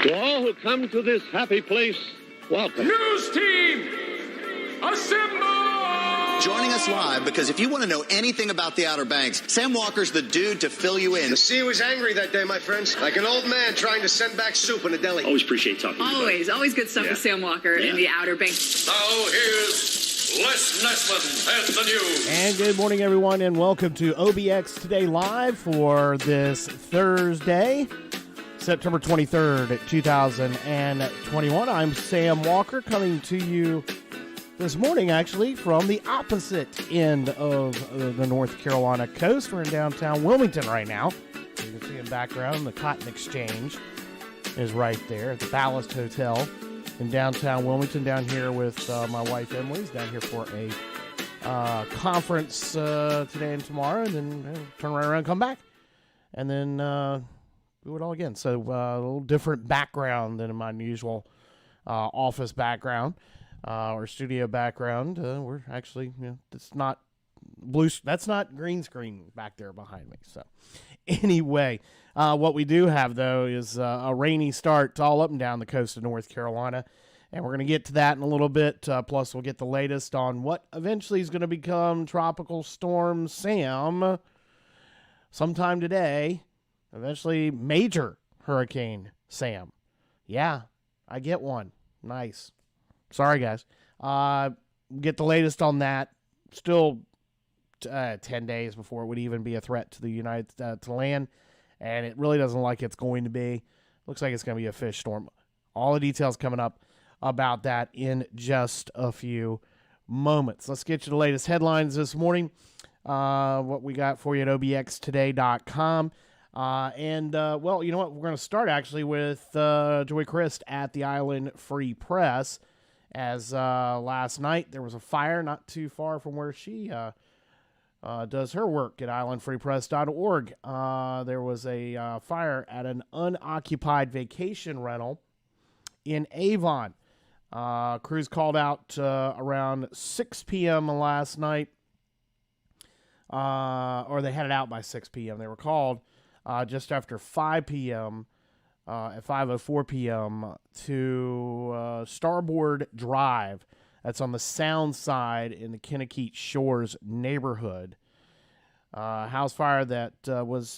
To all who come to this happy place, welcome. News team, assemble! Joining us live because if you want to know anything about the Outer Banks, Sam Walker's the dude to fill you in. The sea was angry that day, my friends. Like an old man trying to send back soup in a deli. Always appreciate talking to you. Always good stuff with Sam Walker in the Outer Banks. Now here's Les Nessman and the news. And good morning, everyone, and welcome to OBX Today Live for this Thursday, September 23rd, 2021. I'm Sam Walker coming to you this morning, actually, from the opposite end of the North Carolina coast. We're in downtown Wilmington right now. You can see in the background, the Cotton Exchange is right there at the Ballast Hotel in downtown Wilmington, down here with my wife Emily's down here for a conference today and tomorrow, and then turn right around and come back. And then do it all again. So a little different background than my usual office background or studio background. We're actually, it's not blue. That's not green screen back there behind me. So anyway, what we do have, though, is a rainy start all up and down the coast of North Carolina. And we're going to get to that in a little bit. Plus, we'll get the latest on what eventually is going to become Tropical Storm Sam sometime today. Eventually, Major Hurricane Sam. Yeah, I get one. Nice. Sorry, guys. Get the latest on that. Still 10 days before it would even be a threat to the United to land. And it really doesn't look like it's going to be. Looks like it's going to be a fish storm. All the details coming up about that in just a few moments. Let's get you the latest headlines this morning. What we got for you at obxtoday.com. Well, you know what? We're going to start actually with Joy Christ at the Island Free Press, as last night there was a fire not too far from where she does her work at islandfreepress.org. There was a fire at an unoccupied vacation rental in Avon. Crews called out around 6 p.m. last night, or they had it out by 6 p.m. They were called just after 5 p.m., at 5:04 p.m. to Starboard Drive. That's on the Sound side in the Kennekeet Shores neighborhood. House fire that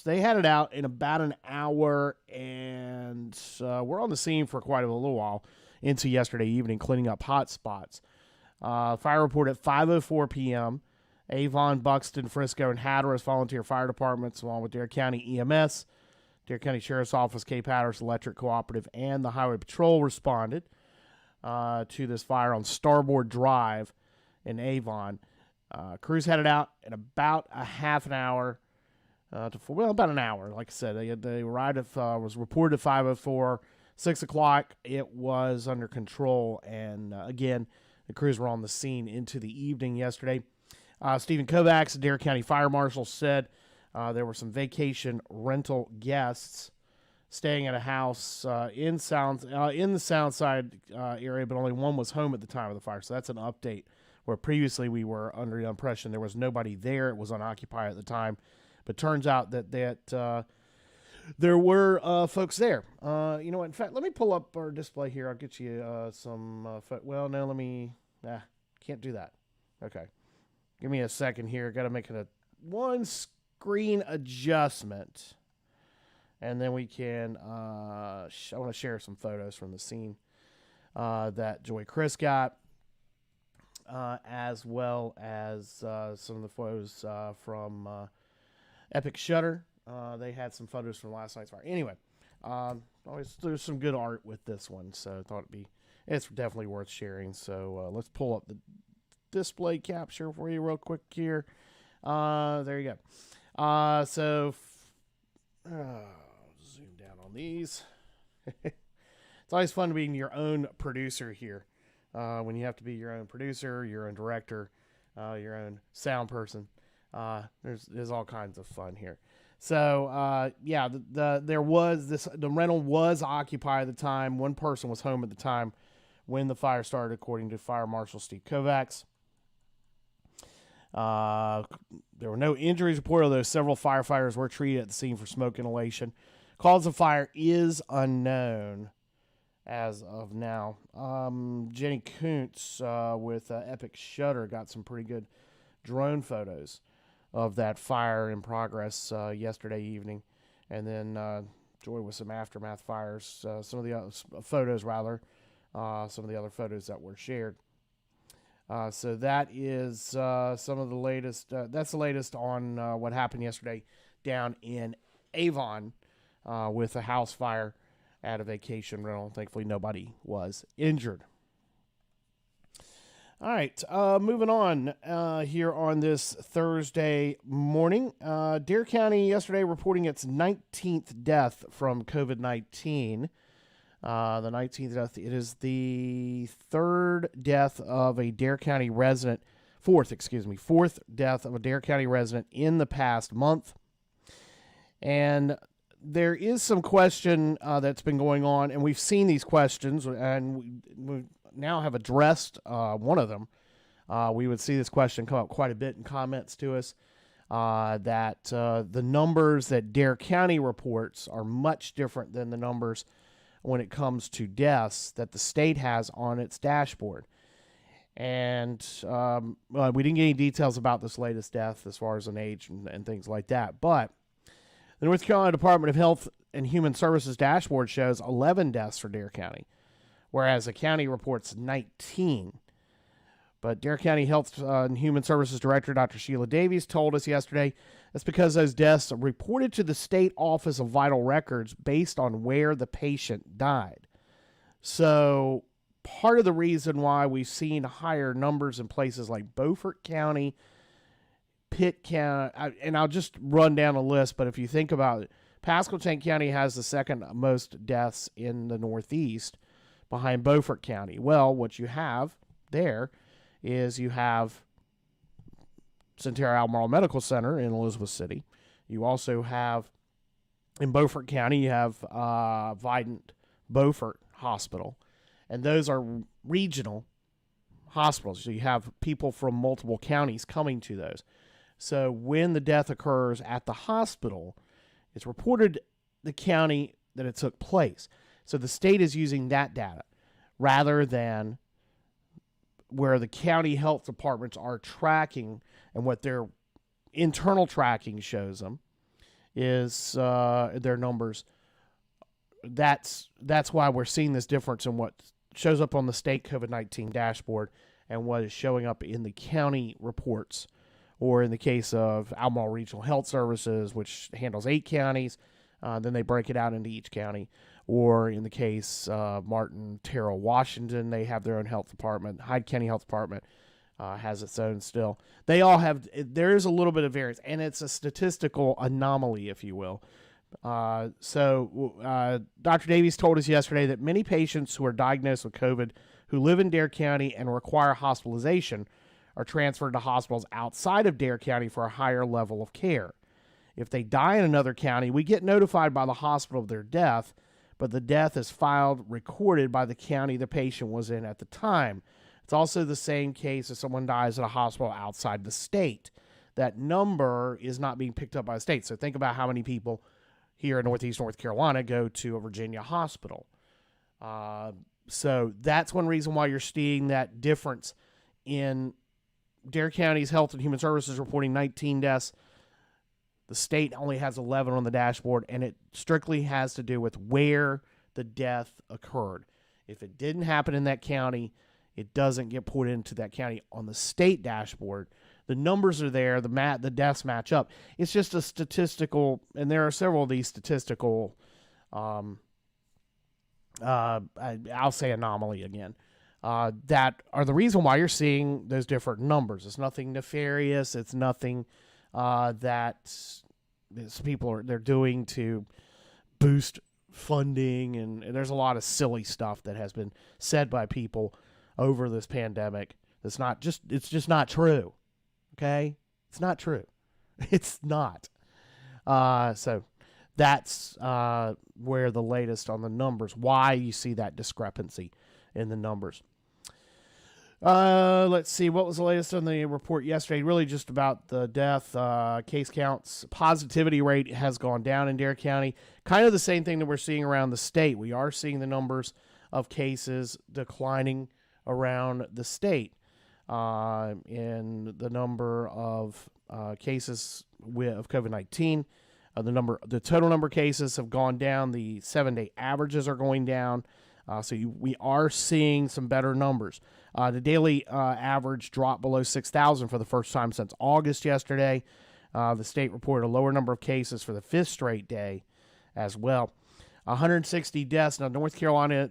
they had it out in about an hour, and we're on the scene for quite a little while into yesterday evening, cleaning up hot spots. Fire report at 5:04 p.m., Avon, Buxton, Frisco, and Hatteras volunteer fire departments, along with Dare County EMS, Dare County Sheriff's Office, Cape Hatteras Electric Cooperative, and the Highway Patrol responded to this fire on Starboard Drive in Avon. Crews headed out in about a half an hour about an hour. Like I said, they arrived at, was reported at 5:04, 6 o'clock. It was under control, and again, the crews were on the scene into the evening yesterday. Stephen Kovacs, Dare County Fire Marshal, said there were some vacation rental guests staying at a house in the Soundside area, but only one was home at the time of the fire. So that's an update, where previously we were under the impression there was nobody there. It was unoccupied at the time, but turns out that there were folks there. In fact, let me pull up our display here. I'll get you some. Can't do that. Okay, give me a second here. Got to make it a one screen adjustment. And then we can, I want to share some photos from the scene that Joy Chris got, as well as some of the photos from Epic Shutter. They had some photos from last night's fire. Anyway, there's some good art with this one, so I thought it's definitely worth sharing. So let's pull up the display capture for you real quick here. There you go. Zoom down on these. It's always fun to be your own producer here. When you have to be your own producer, your own director, your own sound person. There's all kinds of fun here. So the rental was occupied at the time. One person was home at the time when the fire started, according to Fire Marshal Steve Kovacs. There were no injuries reported, although several firefighters were treated at the scene for smoke inhalation. Cause of fire is unknown as of now. Jenny Kuntz with Epic Shutter got some pretty good drone photos of that fire in progress yesterday evening. And then Joy with some aftermath fires, some of the other photos that were shared. So that is some of the latest. That's the latest on what happened yesterday down in Avon with a house fire at a vacation rental. Thankfully, nobody was injured. All right, moving on here on this Thursday morning. Dare County yesterday reporting its 19th death from COVID-19. The 19th death. It is the fourth death of a Dare County resident in the past month. And there is some question that's been going on, and we've seen these questions, and we now have addressed one of them. We would see this question come up quite a bit in comments to us, that the numbers that Dare County reports are much different than the numbers when it comes to deaths that the state has on its dashboard. And we didn't get any details about this latest death as far as an age and things like that. But the North Carolina Department of Health and Human Services dashboard shows 11 deaths for Dare County, whereas the county reports 19. But Dare County Health and Human Services Director Dr. Sheila Davies told us yesterday that's because those deaths are reported to the State Office of Vital Records based on where the patient died. So part of the reason why we've seen higher numbers in places like Beaufort County, Pitt County, and I'll just run down a list, but if you think about it, Pasquotank County has the second most deaths in the Northeast behind Beaufort County. Well, what you have there is you have Centera Albemarle Medical Center in Elizabeth City. You also have, in Beaufort County, you have Vidant Beaufort Hospital. And those are regional hospitals. So you have people from multiple counties coming to those. So when the death occurs at the hospital, it's reported the county that it took place. So the state is using that data rather than where the county health departments are tracking, and what their internal tracking shows them is their numbers. That's why we're seeing this difference in what shows up on the state COVID-19 dashboard and what is showing up in the county reports or in the case of Albemarle Regional Health Services, which handles 8 counties, then they break it out into each county. Or in the case of Martin, Terrell, Washington, they have their own health department. Hyde County Health Department has its own still. They all have, there is a little bit of variance, and it's a statistical anomaly, if you will. So Dr. Davies told us yesterday that many patients who are diagnosed with COVID who live in Dare County and require hospitalization are transferred to hospitals outside of Dare County for a higher level of care. If they die in another county, we get notified by the hospital of their death, but the death is recorded by the county the patient was in at the time. It's also the same case if someone dies at a hospital outside the state. That number is not being picked up by the state. So think about how many people here in Northeast North Carolina go to a Virginia hospital. So that's one reason why you're seeing that difference in Dare County's Health and Human Services reporting 19 deaths. The state only has 11 on the dashboard, and it strictly has to do with where the death occurred. If it didn't happen in that county, it doesn't get put into that county on the state dashboard. The numbers are there. The deaths match up. It's just a statistical, and there are several of these statistical, I'll say anomaly again, that are the reason why you're seeing those different numbers. It's nothing nefarious. It's nothing that they're doing to boost funding, and there's a lot of silly stuff that has been said by people over this pandemic. It's just not true. Okay? It's not true. It's not. So that's where the latest on the numbers, why you see that discrepancy in the numbers. Let's see. What was the latest on the report yesterday? Really just about the death, case counts. Positivity rate has gone down in Dare County. Kind of the same thing that we're seeing around the state. We are seeing the numbers of cases declining around the state. In the number of cases of COVID-19, the total number of cases have gone down. The 7-day averages are going down. We are seeing some better numbers. The daily average dropped below 6,000 for the first time since August yesterday. The state reported a lower number of cases for the 5th straight day as well. 160 deaths. Now, North Carolina,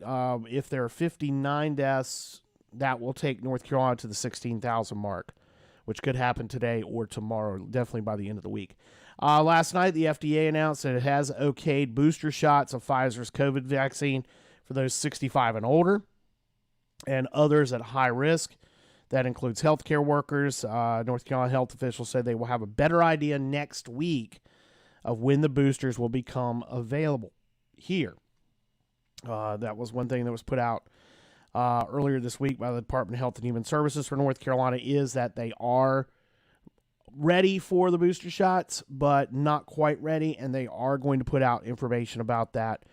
if there are 59 deaths, that will take North Carolina to the 16,000 mark, which could happen today or tomorrow, definitely by the end of the week. Last night, the FDA announced that it has okayed booster shots of Pfizer's COVID vaccine for those 65 and older and others at high risk. That includes healthcare workers. North Carolina health officials said they will have a better idea next week of when the boosters will become available here. That was one thing that was put out earlier this week by the Department of Health and Human Services for North Carolina, is that they are ready for the booster shots, but not quite ready, and they are going to put out information about that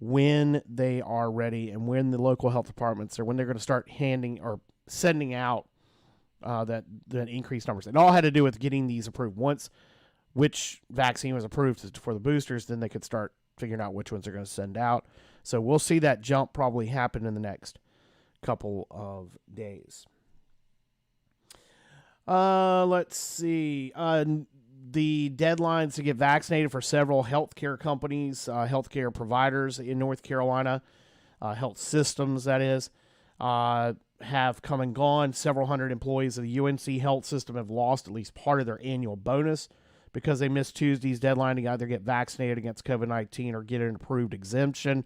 when they are ready and when the local health departments or when they're going to start handing or sending out that increased numbers. It all had to do with getting these approved. Once which vaccine was approved for the boosters, then they could start figuring out which ones they're going to send out. So we'll see that jump probably happen in the next couple of days. Let's see. The deadlines to get vaccinated for several healthcare companies, healthcare providers in North Carolina, health systems, that is, have come and gone. Several hundred employees of the UNC health system have lost at least part of their annual bonus because they missed Tuesday's deadline to either get vaccinated against COVID-19 or get an approved exemption.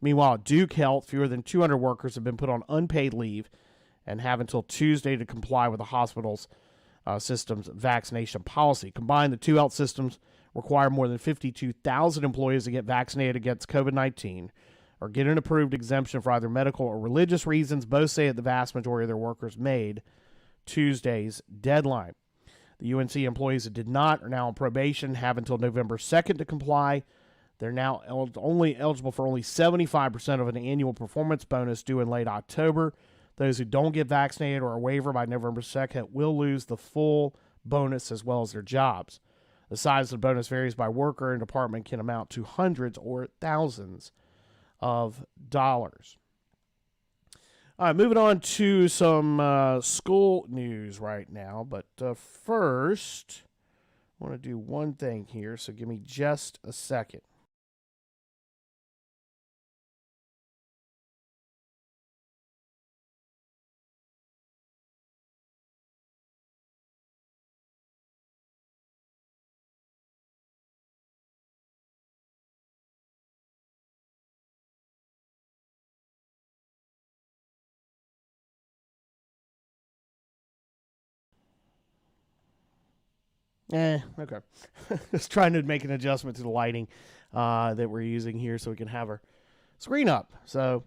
Meanwhile, at Duke Health, fewer than 200 workers have been put on unpaid leave and have until Tuesday to comply with the hospital's system's vaccination policy. Combined, the two health systems require more than 52,000 employees to get vaccinated against COVID-19 or get an approved exemption for either medical or religious reasons. Both say that the vast majority of their workers made Tuesday's deadline. The UNC employees that did not are now on probation, have until November 2nd to comply. They're now eligible for only 75% of an annual performance bonus due in late October. Those who don't get vaccinated or a waiver by November 2nd will lose the full bonus as well as their jobs. The size of the bonus varies by worker and department, can amount to hundreds or thousands of dollars. All right, moving on to some school news right now. But first, I want to do one thing here, so give me just a second. Okay. Just trying to make an adjustment to the lighting that we're using here so we can have our screen up. So,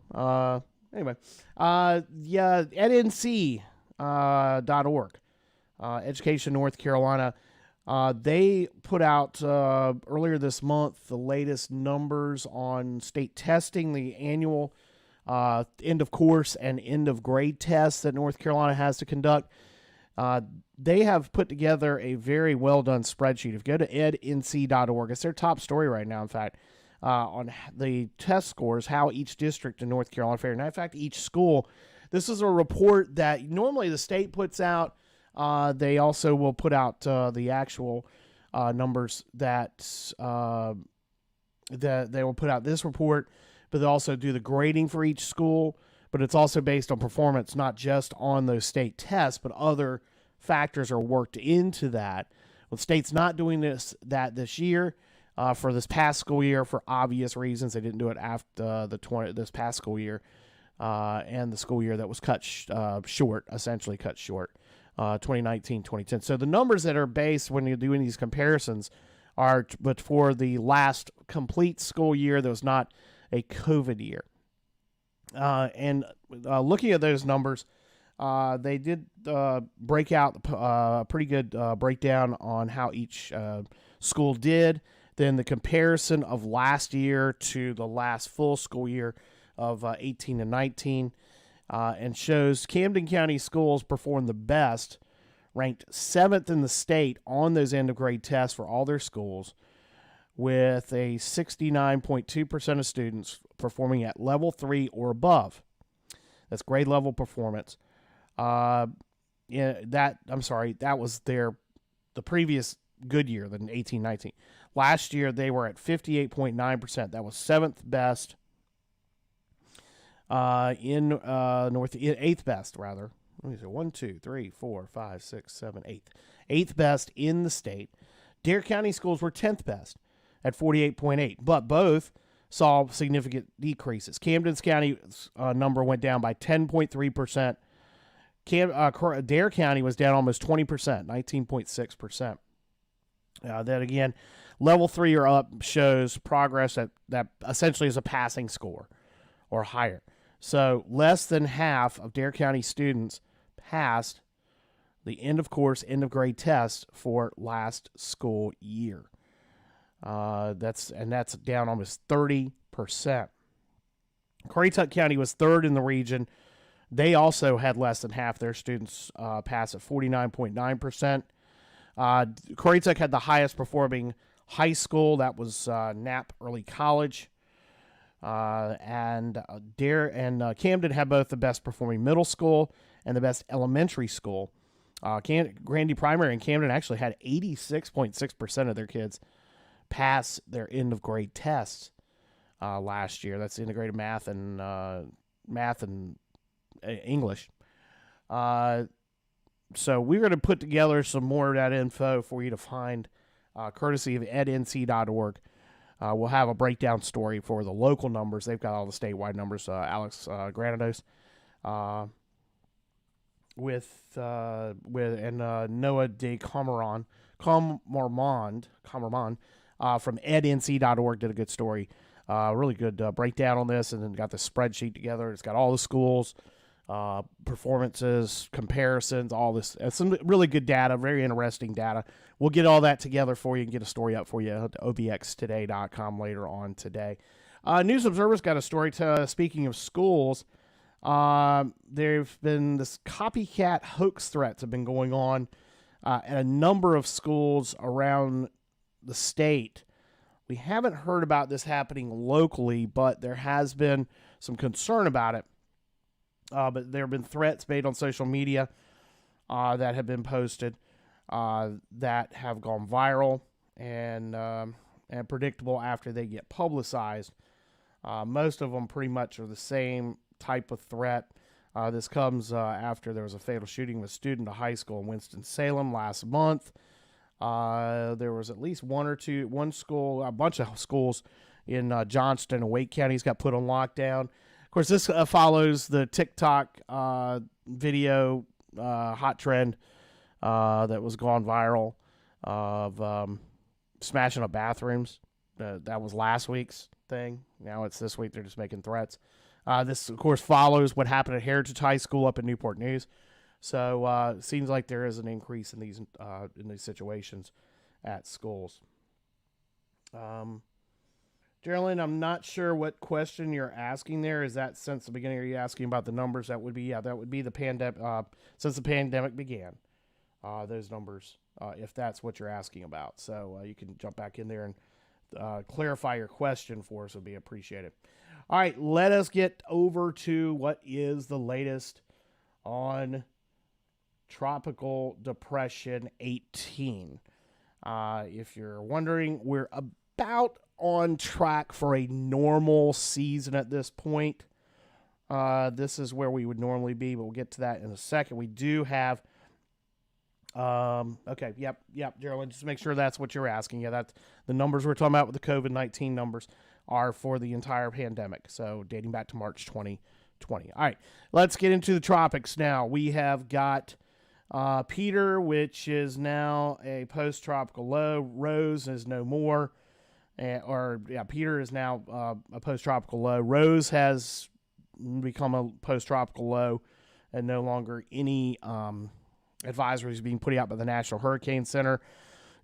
anyway. Yeah, ednc.org, Education North Carolina. They put out earlier this month the latest numbers on state testing, the annual end of course and end of grade tests that North Carolina has to conduct. They have put together a very well done spreadsheet. If you go to ednc.org, it's their top story right now, in fact, on the test scores, how each district in North Carolina fared. And in fact, each school, this is a report that normally the state puts out. They also will put out the actual numbers that they will put out this report, but they also do the grading for each school. But it's also based on performance, not just on those state tests, but other factors are worked into that. Well, the state's not doing this year for this past school year for obvious reasons. They didn't do it after this past school year and the school year that was cut short, 2019-2010. So the numbers that are based when you're doing these comparisons are but for the last complete school year that was not a COVID year. And looking at those numbers, they did break out a pretty good breakdown on how each school did. Then the comparison of last year to the last full school year of 18 and 19, and shows Camden County schools performed the best, ranked 7th in the state on those end of grade tests for all their schools, with a 69.2% of students performing at level 3 or above. That's grade level performance. That was the previous good year, the 18-19. Last year they were at 58.9%. That was 7th best in North, 8th best rather. Let me say 1, 2, 3, 4, 5, 6, 7, 8th. 8th best in the state. Dare County schools were 10th best at 48.8, but both saw significant decreases. Camden County's number went down by 10.3%. Dare County was down almost 20%, 19.6%. That again, level 3 or up shows progress that essentially is a passing score or higher. So less than half of Dare County students passed the end of course, end of grade test for last school year. That's down almost 30%. Currituck County was 3rd in the region. They also had less than half their students pass at 49.9%. Currituck had the highest performing high school. That was Knapp Early College. And Camden had both the best performing middle school and the best elementary school. Grandy Primary and Camden actually had 86.6% of their kids pass their end of grade tests last year. That's integrated math and English. So we're going to put together some more of that info for you to find, courtesy of ednc.org. We'll have a breakdown story for the local numbers. They've got all the statewide numbers. Alex Granados with Noah de Camarmond from ednc.org did a good story. Really good breakdown on this, and then got the spreadsheet together. It's got all the schools, performances, comparisons, all this. Some really good data, very interesting data. We'll get all that together for you and get a story up for you at obxtoday.com later on today. News Observer's got a story. Speaking of schools, there've been this copycat hoax threats have been going on at a number of schools around the state. We haven't heard about this happening locally, but there has been some concern about it. But there have been threats made on social media that have been posted that have gone viral and predictable after they get publicized. Most of them pretty much are the same type of threat. This comes after there was a fatal shooting of a student at a high school in Winston-Salem last month. There was at least one school, a bunch of schools in Johnston and Wake counties got put on lockdown. Of course, this follows the TikTok video hot trend that was gone viral of smashing up bathrooms. That was last week's thing. Now it's this week. They're just making threats. This, of course, follows what happened at Heritage High School up in Newport News. So it seems like there is an increase in these situations at schools. Geraldine, I'm not sure what question you're asking there. Is that since the beginning? Are you asking about the numbers? That would be the pandemic. Since the pandemic began, those numbers, if that's what you're asking about. So you can jump back in there and clarify your question for us. Would be appreciated. All right, let us get over to what is the latest on Tropical Depression 18. If you're wondering, we're about on track for a normal season at this point. This is where we would normally be, but we'll get to that in a second. We do have okay, yep, Geraldine, just to make sure that's what you're asking. Yeah, that's the numbers we're talking about with the COVID-19 numbers are for the entire pandemic, so dating back to March 2020. All right, let's get into the tropics now. We have got Peter, which is now a post-tropical low. Rose is no more. Peter is now a post-tropical low. Rose has become a post-tropical low and no longer any advisories being put out by the National Hurricane Center.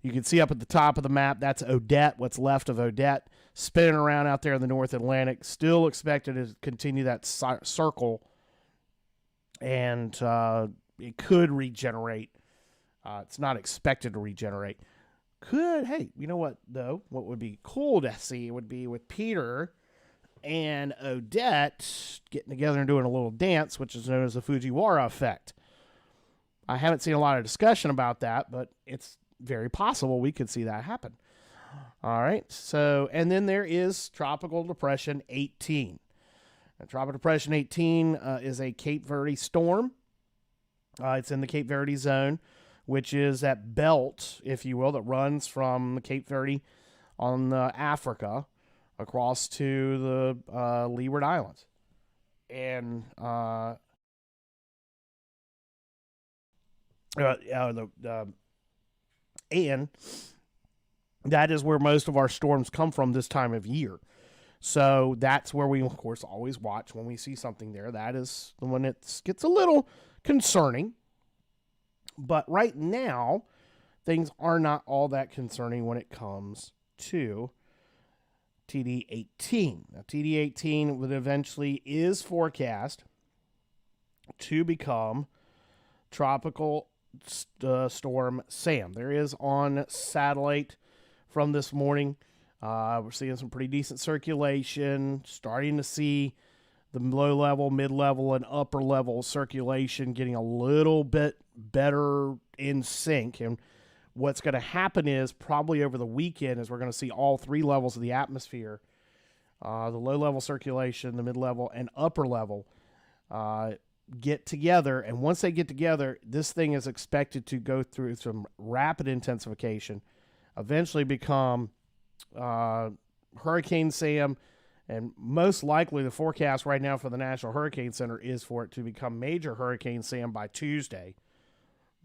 You can see up at the top of the map, that's Odette, what's left of Odette, spinning around out there in the North Atlantic. Still expected to continue that circle, and it could regenerate. It's not expected to regenerate. Hey, you know what, though? What would be cool to see would be with Peter and Odette getting together and doing a little dance, which is known as the Fujiwara effect. I haven't seen a lot of discussion about that, but it's very possible we could see that happen. All right, so, and then there is Tropical Depression 18. And Tropical Depression 18 is a Cape Verde storm. It's in the Cape Verde zone, which is that belt, if you will, that runs from Cape Verde on Africa across to the Leeward Islands. And and that is where most of our storms come from this time of year. So that's where we, of course, always watch when we see something there. That is the one that gets a little concerning. But right now, things are not all that concerning when it comes to TD18. Now, TD18 would eventually is forecast to become Tropical Storm Sam. There is on satellite from this morning. We're seeing some pretty decent circulation, starting to see the low level, mid level, and upper level circulation getting a little bit better in sync. And what's going to happen is probably over the weekend is we're going to see all three levels of the atmosphere, the low level circulation, the mid level, and upper level, get together. And once they get together, this thing is expected to go through some rapid intensification, eventually become Hurricane Sam, and most likely the forecast right now for the National Hurricane Center is for it to become Major Hurricane Sam by Tuesday.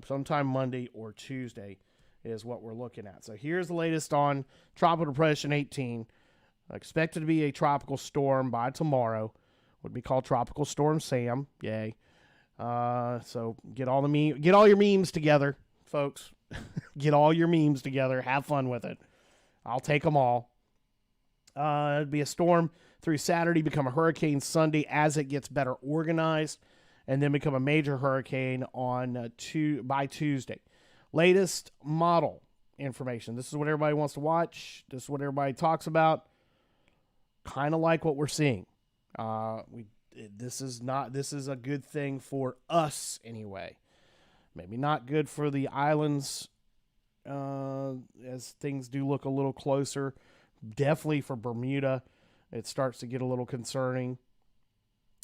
Sometime Monday or Tuesday is what we're looking at. So here's the latest on Tropical Depression 18. Expected to be a tropical storm by tomorrow. Would be called Tropical Storm Sam. Yay. So get all your memes together, folks. Get all your memes together. Have fun with it. I'll take them all. It'd be a storm through Saturday, become a hurricane Sunday as it gets better organized, and then become a major hurricane on by Tuesday. Latest model information. This is what everybody wants to watch. This is what everybody talks about. Kind of like what we're seeing. We this is a good thing for us anyway. Maybe not good for the islands, as things do look a little closer. Definitely for Bermuda, it starts to get a little concerning.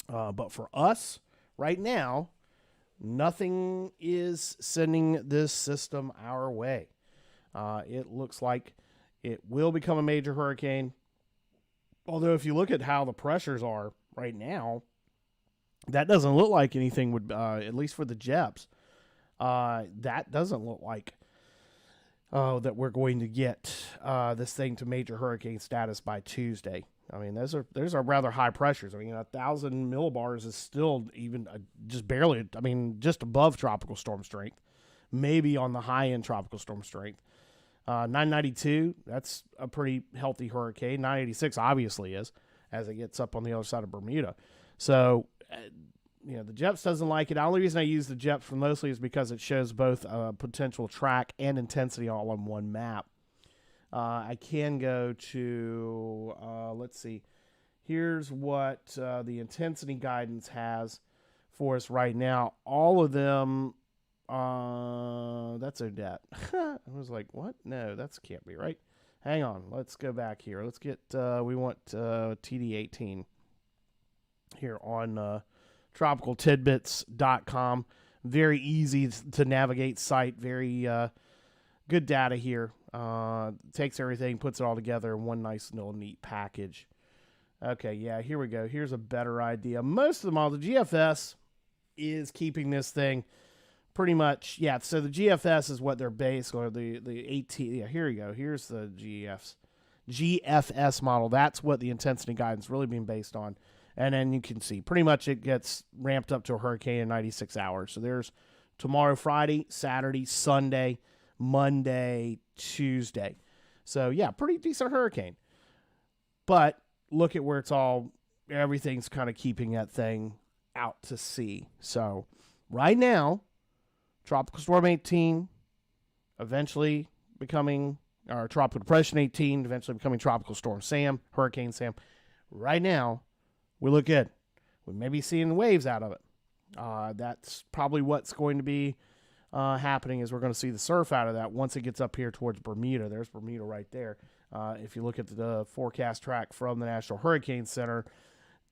But for us, right now, nothing is sending this system our way. It looks like it will become a major hurricane. Although if you look at how the pressures are right now, that doesn't look like anything would, at least for the JEPs, that doesn't look like that we're going to get this thing to major hurricane status by Tuesday. I mean, those are rather high pressures. I mean, 1,000 millibars is still even just barely, I mean, just above tropical storm strength, maybe on the high end tropical storm strength. 992, that's a pretty healthy hurricane. 986 obviously is, as it gets up on the other side of Bermuda. So, the JEPS doesn't like it. The only reason I use the JEPS for mostly is because it shows both potential track and intensity all on one map. I can go to, let's see. Here's what the intensity guidance has for us right now. All of them, that's Odette. I was like, what? No, that can't be right. Hang on. Let's go back here. Let's get, we want TD18 here on tropicaltidbits.com. Very easy to navigate site. Very good data here. Takes everything, puts it all together in one nice little neat package. Okay, yeah, here we go. Here's a better idea. Most of them all, the GFS is keeping this thing pretty much, yeah, so the GFS is what they're based, or the 18, yeah, here you go. Here's the GFS model. That's what the intensity guidance really being based on. And then you can see pretty much it gets ramped up to a hurricane in 96 hours. So there's tomorrow, Friday, Saturday, Sunday, Monday, Tuesday. So yeah, pretty decent hurricane. But look at where everything's kind of keeping that thing out to sea. So right now, Tropical Storm 18, eventually becoming, or Tropical Depression 18, eventually becoming Tropical Storm Sam, Hurricane Sam. Right now, we look good. We may be seeing waves out of it. That's probably what's going to be happening, is we're going to see the surf out of that once it gets up here towards Bermuda. There's Bermuda right there. If you look at the forecast track from the National Hurricane Center,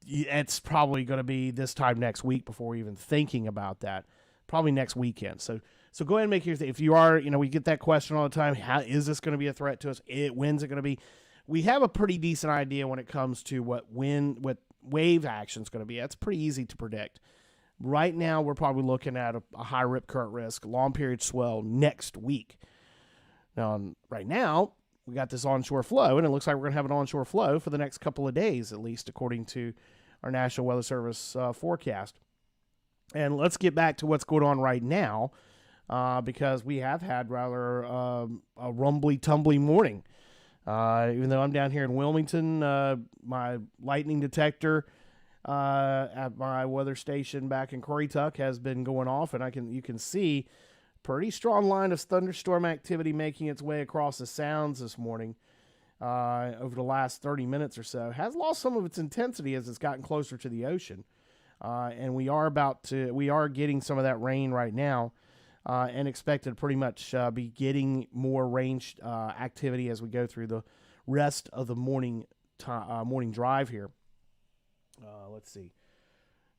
it's probably going to be this time next week before we're even thinking about that. Probably next weekend. So go ahead and make your thing. If you are, we get that question all the time. How is this going to be a threat to us? When's it going to be? We have a pretty decent idea when it comes to what wave action is going to be. That's pretty easy to predict. Right now, we're probably looking at a high rip current risk, long period swell next week. Now, right now, we got this onshore flow, and it looks like we're going to have an onshore flow for the next couple of days, at least according to our National Weather Service forecast. And let's get back to what's going on right now, because we have had rather a rumbly-tumbly morning. Even though I'm down here in Wilmington, my lightning detector at my weather station back in Currituck has been going off, and you can see pretty strong line of thunderstorm activity making its way across the sounds this morning. Over the last 30 minutes or so, has lost some of its intensity as it's gotten closer to the ocean. And we are getting some of that rain right now, and expected to pretty much be getting more range activity as we go through the rest of the morning drive here. Let's see.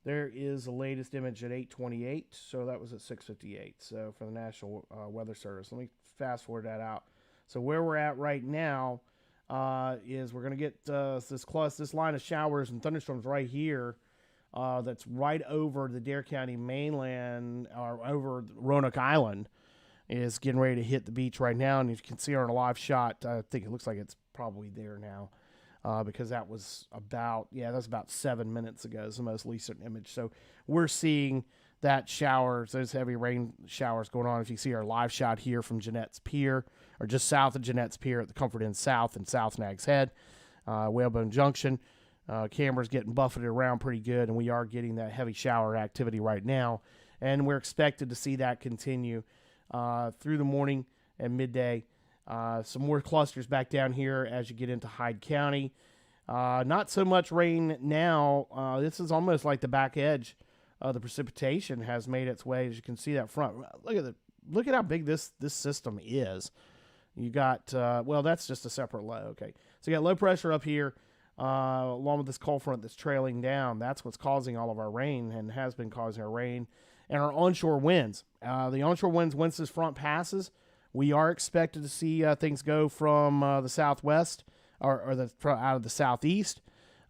There is the latest image at 8:28, so that was at 6:58. So for the National Weather Service, let me fast forward that out. So where we're at right now is we're going to get this line of showers and thunderstorms right here. That's right over the Dare County mainland, or over Roanoke Island, is getting ready to hit the beach right now. And you can see on a live shot, I think it looks like it's probably there now, because that was about 7 minutes ago, is the most recent image. So we're seeing those heavy rain showers going on. If you see our live shot here from Jeanette's Pier, or just south of Jeanette's Pier at the Comfort Inn South and South Nags Head, Whalebone Junction. Camera's getting buffeted around pretty good, and we are getting that heavy shower activity right now. And we're expected to see that continue through the morning and midday. Some more clusters back down here as you get into Hyde County. Not so much rain now. This is almost like the back edge of the precipitation has made its way. As you can see that front. Look at how big this system is. You got, well, that's just a separate low. Okay. So you got low pressure up here, along with this cold front that's trailing down. That's what's causing all of our rain and has been causing our rain and our onshore winds. The onshore winds, once this front passes, we are expected to see things go from the southwest or out of the southeast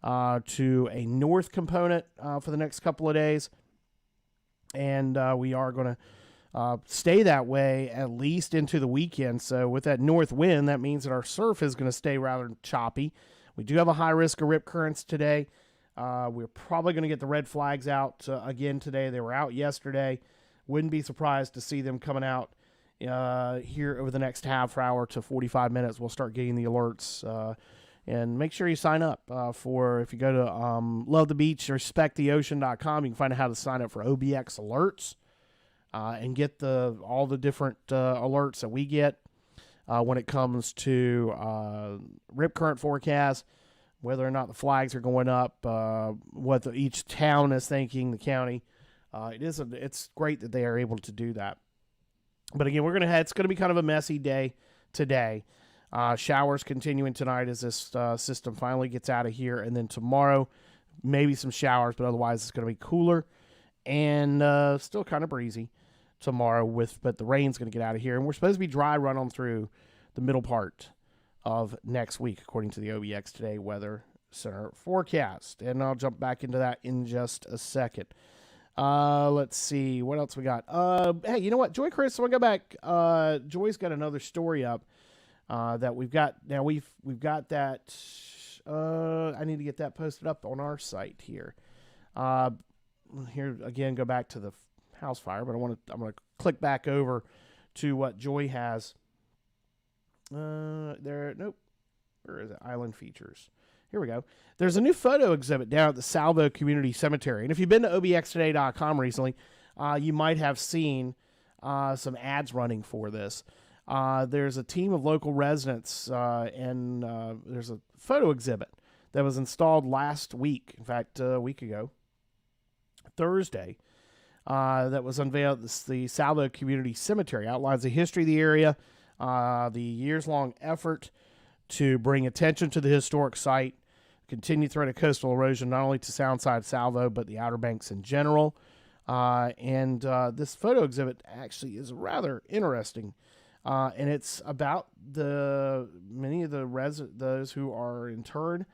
to a north component for the next couple of days. And we are going to stay that way at least into the weekend. So with that north wind, that means that our surf is going to stay rather choppy. We do have a high risk of rip currents today. We're probably going to get the red flags out again today. They were out yesterday. Wouldn't be surprised to see them coming out here over the next half hour to 45 minutes. We'll start getting the alerts. And make sure you sign up for, if you go to lovethebeachrespecttheocean.com, you can find out how to sign up for OBX alerts and get all the different alerts that we get when it comes to rip current forecasts, whether or not the flags are going up, what each town is thinking, the county. It's great that they are able to do that. But again, it's going to be kind of a messy day today. Showers continuing tonight as this system finally gets out of here. And then tomorrow, maybe some showers, but otherwise it's going to be cooler and still kind of breezy tomorrow. But the rain's going to get out of here. And we're supposed to be dry run on through the middle part of next week, according to the OBX Today Weather Center forecast. And I'll jump back into that in just a second. Let's see what else we got. Hey, you know what, Joy Chris, so I'll go back. Joy's got another story up that we've got. Now we've got that. I need to get that posted up on our site here. Here again, go back to the house fire, but I'm going to click back over to what Joy has. There, nope. Where is it? Island features. Here we go. There's a new photo exhibit down at the Salvo Community Cemetery. And if you've been to obxtoday.com recently, you might have seen some ads running for this. There's a team of local residents, and there's a photo exhibit that was installed last week. In fact, a week ago, Thursday, that was unveiled. The Salvo Community Cemetery outlines the history of the area, the years-long effort to bring attention to the historic site, continued threat of coastal erosion, not only to Soundside Salvo, but the Outer Banks in general. And this photo exhibit actually is rather interesting. And it's about many of those who are interred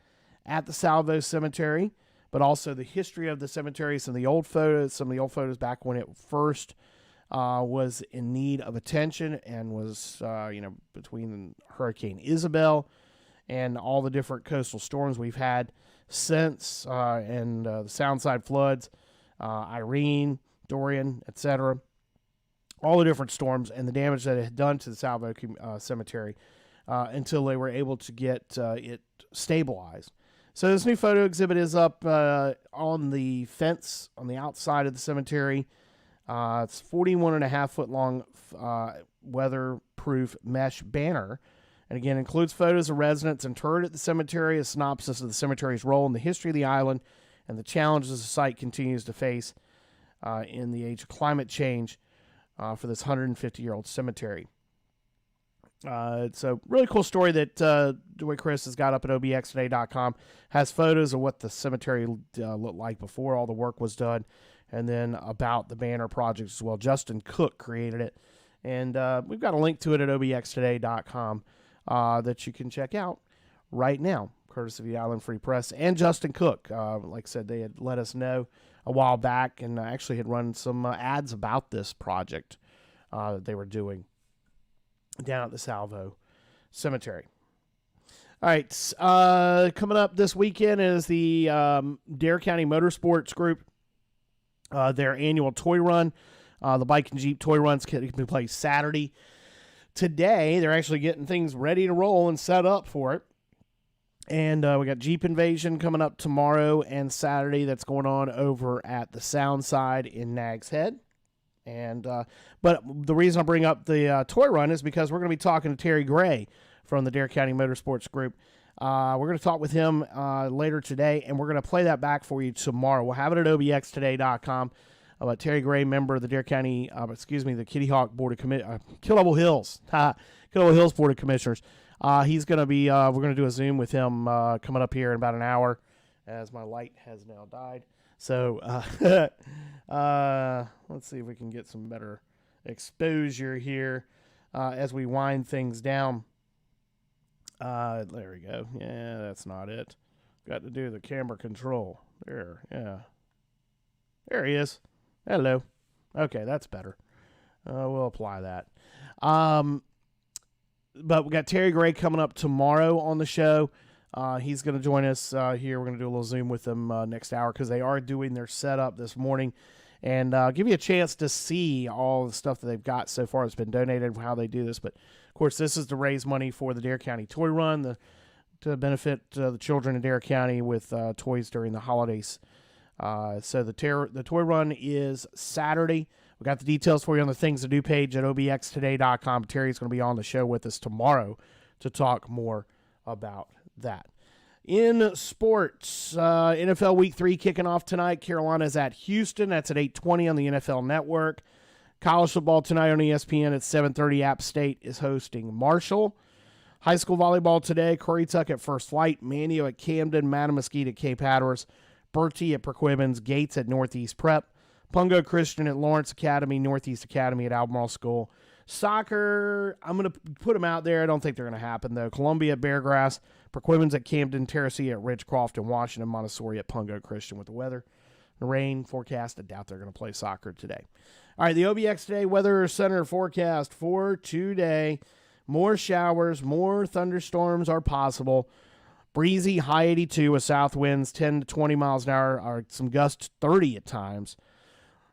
at the Salvo Cemetery, but also the history of the cemetery. Some of the old photos back when it first was in need of attention and was, between Hurricane Isabel and all the different coastal storms we've had since, and the Soundside floods, Irene, Dorian, etc. All the different storms and the damage that it had done to the Salvo Cemetery until they were able to get it stabilized. So this new photo exhibit is up on the fence on the outside of the cemetery. It's 41.5 foot long weatherproof mesh banner. And again, includes photos of residents interred at the cemetery, a synopsis of the cemetery's role in the history of the island, and the challenges the site continues to face in the age of climate change for this 150-year-old cemetery. It's a really cool story that Joy Chris has got up at obxtoday.com. Has photos of what the cemetery looked like before all the work was done, and then about the banner project as well. Justin Cook created it, and we've got a link to it at obxtoday.com that you can check out right now, courtesy of the Island Free Press and Justin Cook. Like I said, they had let us know a while back and actually had run some ads about this project that they were doing down at the Salvo Cemetery. All right, coming up this weekend is the Dare County Motorsports Group, their annual toy run. The Bike and Jeep toy runs can be played Saturday. Today, they're actually getting things ready to roll and set up for it. And we got Jeep Invasion coming up tomorrow and Saturday. That's going on over at the Soundside in Nags Head. And but the reason I bring up the toy run is because we're going to be talking to Terry Gray from the Dare County Motorsports Group We're going to talk with him later today, and we're going to play that back for you tomorrow. We'll have it at obxtoday.com. About Terry Gray, member of the the Kitty Hawk Board of Killable Hills Board of Commissioners. He's going to be, we're going to do a Zoom with him coming up here in about an hour, as my light has now died. So let's see if we can get some better exposure here as we wind things down. There we go. Yeah, that's not it. Got to do the camera control. There, yeah. There he is. Hello. Okay, that's better. We'll apply that. But we got Terry Gray coming up tomorrow on the show. He's going to join us here. We're going to do a little Zoom with them next hour because they are doing their setup this morning and give you a chance to see all the stuff that they've got so far. It's been donated, how they do this. But, of course, this is to raise money for the Dare County Toy Run to benefit the children in Dare County with toys during the holidays. So the Toy Run is Saturday. We got the details for you on the Things to Do page at obxtoday.com. Terry's going to be on the show with us tomorrow to talk more about that. In sports, NFL Week 3 kicking off tonight. Carolina's at Houston. That's at 8:20 on the NFL Network. College football tonight on ESPN at 7:30. App State is hosting Marshall. High school volleyball today. Currituck at First Flight. Manio at Camden. Mattamuskeet at Cape Hatteras. Bertie at Perquimans, Gates at Northeast Prep, Pungo Christian at Lawrence Academy, Northeast Academy at Albemarle School. Soccer, I'm going to put them out there. I don't think they're going to happen, though. Columbia at Beargrass, Perquimans at Camden, Terracea at Ridgecroft, and Washington Montessori at Pungo Christian. With the weather, the rain forecast, I doubt they're going to play soccer today. All right, the OBX Today Weather Center forecast for today. More showers, more thunderstorms are possible. Breezy, high 82 with south winds 10 to 20 miles an hour, or some gusts 30 at times.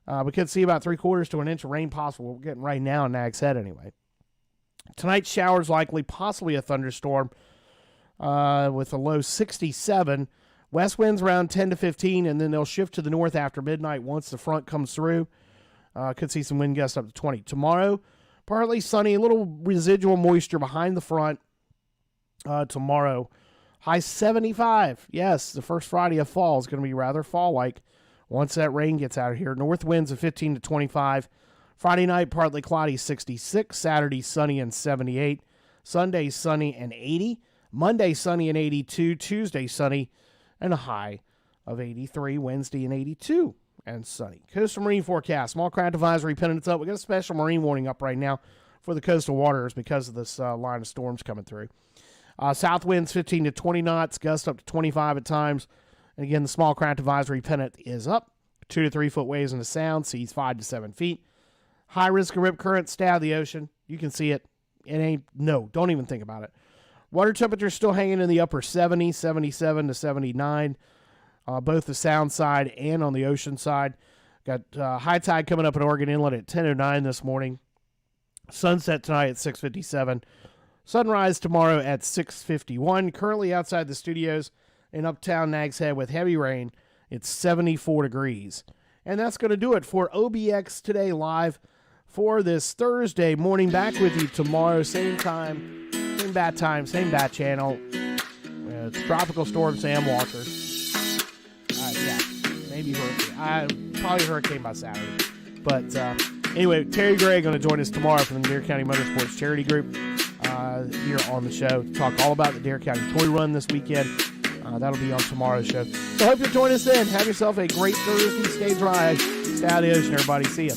We could see about 3/4 to an inch of rain possible. We're getting right now in Nags Head anyway. Tonight, showers likely, possibly a thunderstorm with a low 67. West winds around 10 to 15, and then they'll shift to the north after midnight once the front comes through. Could see some wind gusts up to 20. Tomorrow, partly sunny, a little residual moisture behind the front tomorrow. High 75. Yes, the first Friday of fall is going to be rather fall-like once that rain gets out of here. North winds of 15 to 25. Friday night, partly cloudy, 66. Saturday, sunny and 78. Sunday, sunny and 80. Monday, sunny and 82. Tuesday, sunny and a high of 83. Wednesday, and 82 and sunny. Coastal marine forecast. Small craft advisory pennants up. We got a special marine warning up right now for the coastal waters because of this line of storms coming through. South winds 15 to 20 knots, gusts up to 25 at times. And again, the small craft advisory pennant is up. 2 to 3 foot waves in the sound, seas 5 to 7 feet. High risk of rip current, stay out of the ocean. You can see it. Don't even think about it. Water temperature still hanging in the upper 70s, 77 to 79, both the sound side and on the ocean side. Got high tide coming up at Oregon Inlet at 10:09 this morning. Sunset tonight at 6:57. Sunrise tomorrow at 6:51. Currently outside the studios in uptown Nags Head with heavy rain. It's 74 degrees. And that's going to do it for OBX Today Live for this Thursday morning. Back with you tomorrow, same time, same bat time, same bat channel. It's Tropical Storm Sam Walker. Yeah, maybe hurricane. Probably hurricane by Saturday. But anyway, Terry Gray going to join us tomorrow from the Dare County Motorsports Charity Group here on the show to talk all about the Dare County Toy Run this weekend. That'll be on tomorrow's show. So I hope you'll join us then. Have yourself a great Thursday. Stay dry. Stay out of the ocean, everybody. See ya.